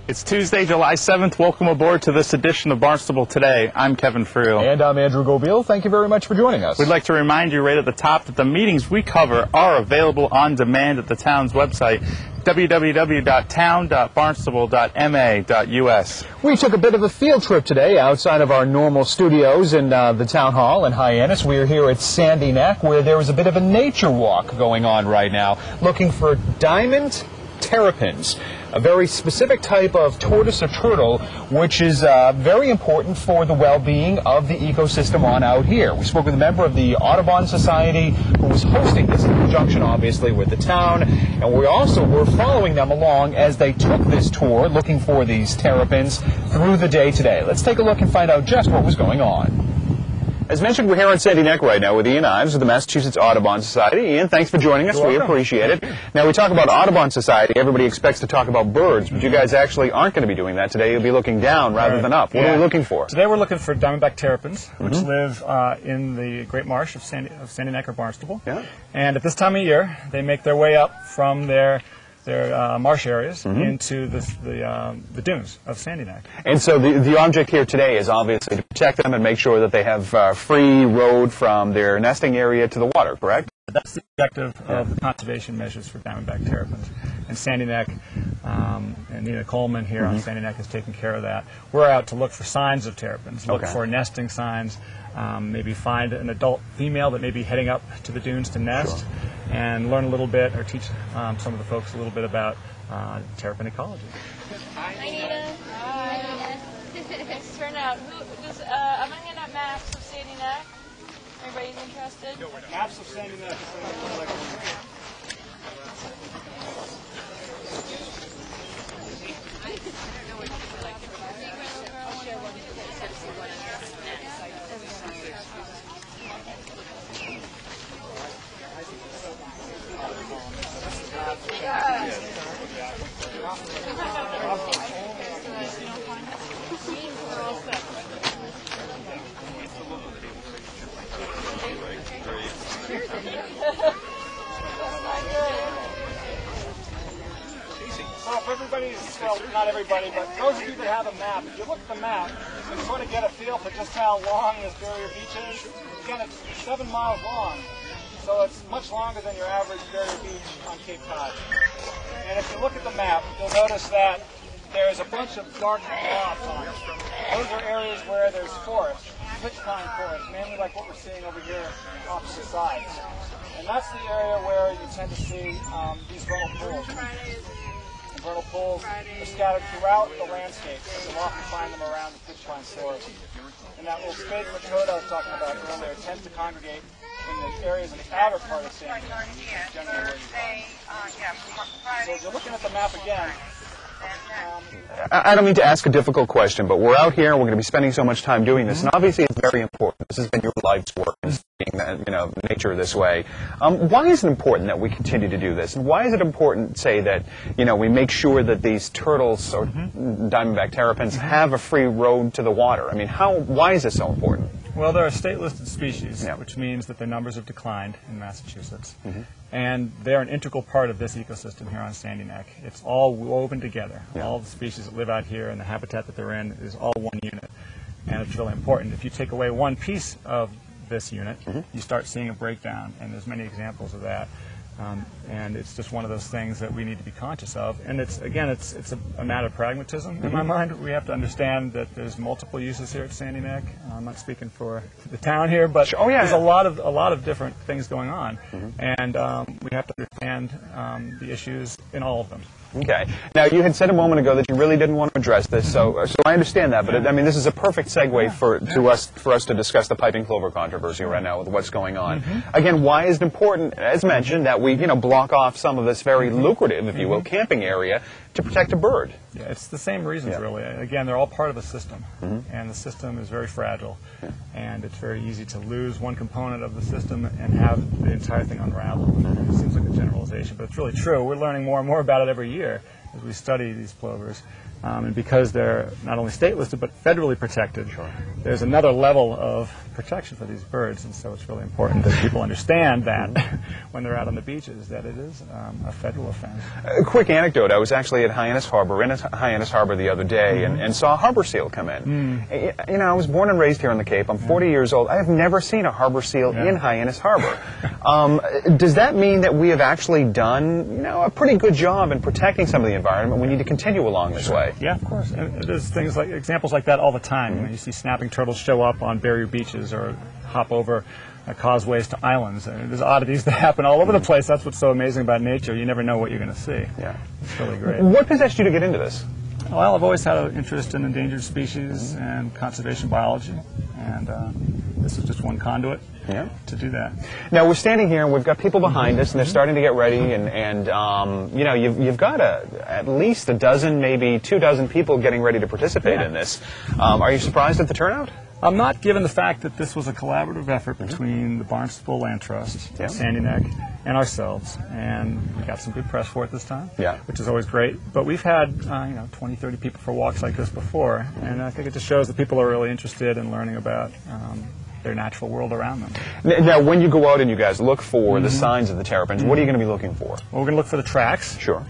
It's Tuesday, July 7th. Welcome aboard to this edition of Barnstable Today. I'm Kevin Frew. And I'm Andrew Gobiel. Thank you very much for joining us. We'd like to remind you right at the top that the meetings we cover are available on demand at the town's website, www.town.barnstable.ma.us. We took a bit of a field trip today outside of our normal studios in the town hall in Hyannis. We're here at Sandy Neck, where there is a bit of a nature walk going on right now, looking for diamond terrapins, a very specific type of tortoise or turtle, which is very important for the well-being of the ecosystem on out here. We spoke with a member of the Audubon Society who was hosting this in conjunction, obviously, with the town, and we also were following them along as they took this tour looking for these terrapins through the day today. Let's take a look and find out just what was going on. As mentioned, we're here on Sandy Neck right now with Ian Ives of the Massachusetts Audubon Society. Ian, thanks for joining us. We appreciate it. Now, we talk about Audubon Society. Everybody expects to talk about birds, but you guys actually aren't going to be doing that today. You'll be looking down rather than up. What are we looking for? Today we're looking for diamondback terrapins, which live in the Great Marsh of Sandy Neck or Barnstable. Yeah. And at this time of year, they make their way up from their marsh areas into the dunes of Sandy Neck. And so the object here today is obviously to protect them and make sure that they have free road from their nesting area to the water, correct? That's the objective of the conservation measures for diamondback terrapins. And Sandy Neck, and Nina Coleman here on Sandy Neck is taking care of that. We're out to look for signs of terrapins, look for nesting signs, maybe find an adult female that may be heading up to the dunes to nest, and learn a little bit, or teach some of the folks a little bit about terrapin ecology. Hi, Nina. Hi. Thanks for turning out. I'm going to hand out maps of Sandy Neck. Everybody's interested? Maps of Sandy Neck. So if everybody, well, not everybody, but those of you that have a map, if you look at the map, you can sort of get a feel for just how long this barrier beach is. Again, it's 7 miles long, so it's much longer than your average barrier beach on Cape Cod. And if you look at the map, you'll notice that there's a bunch of dark blobs on it. Those are areas where there's forest, pitch pine forest, mainly like what we're seeing over here opposite sides. And that's the area where you tend to see these vernal pools. The vernal pools are scattered throughout the landscape, so you'll often find them around the pitch pine forest. And that little spade matoda I was talking about earlier tends to congregate in the areas in the outer part of Sandy Neck, which is generally where you find. So if you're looking at the map again, I don't mean to ask a difficult question, but we're out here and we're going to be spending so much time doing this, and obviously it's very important. This has been your life's work, being nature this way. Why is it important that we continue to do this, and why is it important, say, that we make sure that these turtles or diamondback terrapins have a free road to the water? I mean, why is this so important? Well, they're a state-listed species, which means that their numbers have declined in Massachusetts. And they're an integral part of this ecosystem here on Sandy Neck. It's all woven together. All the species that live out here and the habitat that they're in is all one unit. And it's really important. If you take away one piece of this unit, you start seeing a breakdown, and there's many examples of that. And it's just one of those things that we need to be conscious of. And it's a matter of pragmatism in my mind. We have to understand that there's multiple uses here at Sandy Neck. I'm not speaking for the town here, but there's a lot of different things going on, and we have to understand the issues in all of them. Okay. Now, you had said a moment ago that you really didn't want to address this, so I understand that. But I mean, this is a perfect segue for us to discuss the piping clover controversy right now with what's going on. Again, why is it important, as mentioned, that we block off some of this very lucrative, if you will, camping area to protect a bird? Yeah, it's the same reasons, really. Again, they're all part of a system, and the system is very fragile, and it's very easy to lose one component of the system and have the entire thing unravel. It seems like a generalization, but it's really true. We're learning more and more about it every year as we study these plovers. And because they're not only state listed but federally protected, there's another level of protection for these birds, and so it's really important that people understand that when they're out on the beaches, that it is a federal offense. A quick anecdote, I was actually at Hyannis Harbor, the other day, and saw a harbor seal come in. You know, I was born and raised here on the Cape. I'm 40 years old. I have never seen a harbor seal in Hyannis Harbor. Does that mean that we have actually done, you know, a pretty good job in protecting some of the environment? We need to continue along this way. Yeah, of course. And there's things like examples like that all the time. You know, you see snapping turtles show up on barrier beaches or hop over causeways to islands. There's oddities that happen all over the place. That's what's so amazing about nature. You never know what you're going to see. Yeah, it's really great. What possessed you to get into this? Well, I've always had an interest in endangered species and conservation biology, and this is just one conduit to do that. Now, we're standing here, and we've got people behind us, and they're starting to get ready, and you know, you've got at least a dozen, maybe 2 dozen people getting ready to participate in this. Are you surprised at the turnout? I'm not, given the fact that this was a collaborative effort between the Barnstable Land Trust, Sandy Neck, and ourselves, and we got some good press for it this time, which is always great. But we've had, you know, 20, 30 people for walks like this before, and I think it just shows that people are really interested in learning about their natural world around them. Now, when you go out and you guys look for the signs of the terrapins, what are you going to be looking for? Well, we're going to look for the tracks. Sure.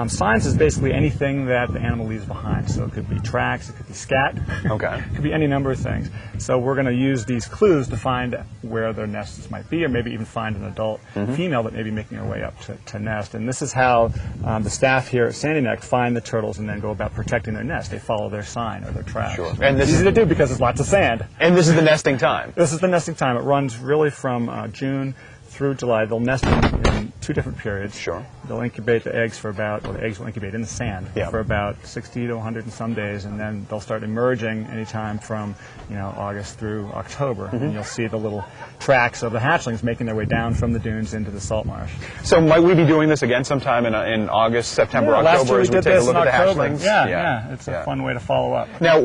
Signs is basically anything that the animal leaves behind. So it could be tracks, it could be scat, it could be any number of things. So we're going to use these clues to find where their nests might be, or maybe even find an adult female that may be making her way up to nest. And this is how the staff here at Sandy Neck find the turtles and then go about protecting their nest. They follow their sign or their tracks. Sure. And this is easy to do because there's lots of sand. And this is the nesting time? This is the nesting time. It runs really from June through July. They'll nest in 2 different periods. Sure. They'll incubate the eggs for about, well, the eggs will incubate in the sand for about 60 to 100 and some days, and then they'll start emerging anytime from, you know, August through October. And you'll see the little tracks of the hatchlings making their way down from the dunes into the salt marsh. So might we be doing this again sometime in August, September, October, last year as we did take a this look in at the October. hatchlings? Yeah, it's a fun way to follow up. Now,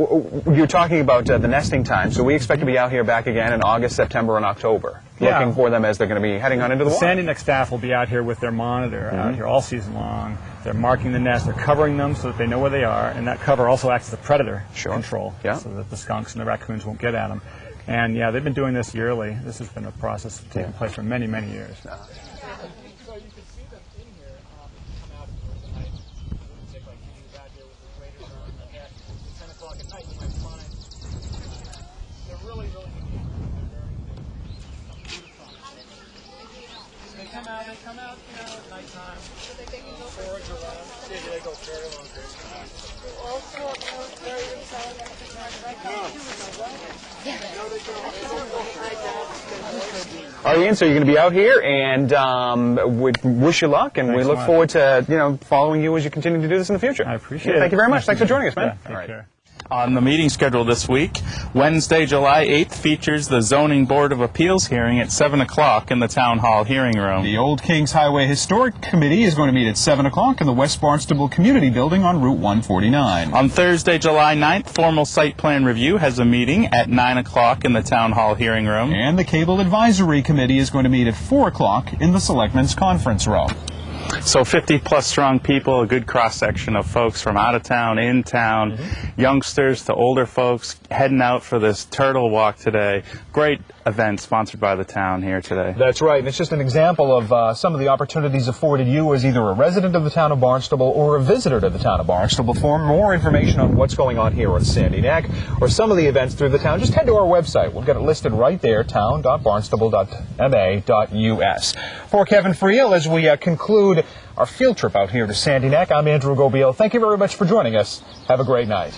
you're talking about the nesting time, so we expect to be out here back again in August, September, and October, looking for them as they're going to be heading on into the water. Sandy Neck staff will be out here with their monitor out here all season long. They're marking the nest, they're covering them so that they know where they are, and that cover also acts as a predator control so that the skunks and the raccoons won't get at them. And yeah, they've been doing this yearly. This has been a process that's taken place for many, many years. So you can see them in here come out during the night. It wouldn't take like you out here with the graders on like that. At 10 o'clock at night you might find they're really, really unique. They come out, you know, at nighttime. Forage around. Yeah, they go very long periods of time. Also, very intelligent. All right, Ian, so you're going to be out here, and we wish you luck, and we look forward to, you know, following you as you continue to do this in the future. I appreciate it. Thank you very much. Thanks for joining us, man. Take care. On the meeting schedule this week, Wednesday, July 8th features the Zoning Board of Appeals hearing at 7 o'clock in the Town Hall hearing room. The Old Kings Highway Historic Committee is going to meet at 7 o'clock in the West Barnstable Community Building on Route 149. On Thursday, July 9th, formal site plan review has a meeting at 9 o'clock in the Town Hall hearing room. And the Cable Advisory Committee is going to meet at 4 o'clock in the Selectmen's Conference Room. So 50-plus strong people, a good cross-section of folks from out of town, in town, youngsters to older folks heading out for this turtle walk today. Great event sponsored by the town here today. That's right, and it's just an example of some of the opportunities afforded you as either a resident of the town of Barnstable or a visitor to the town of Barnstable. For more information on what's going on here at Sandy Neck or some of the events through the town, just head to our website. We'll get it listed right there, town.barnstable.ma.us. For Kevin Friel, as we conclude our field trip out here to Sandy Neck, I'm Andrew Gobiel. Thank you very much for joining us. Have a great night.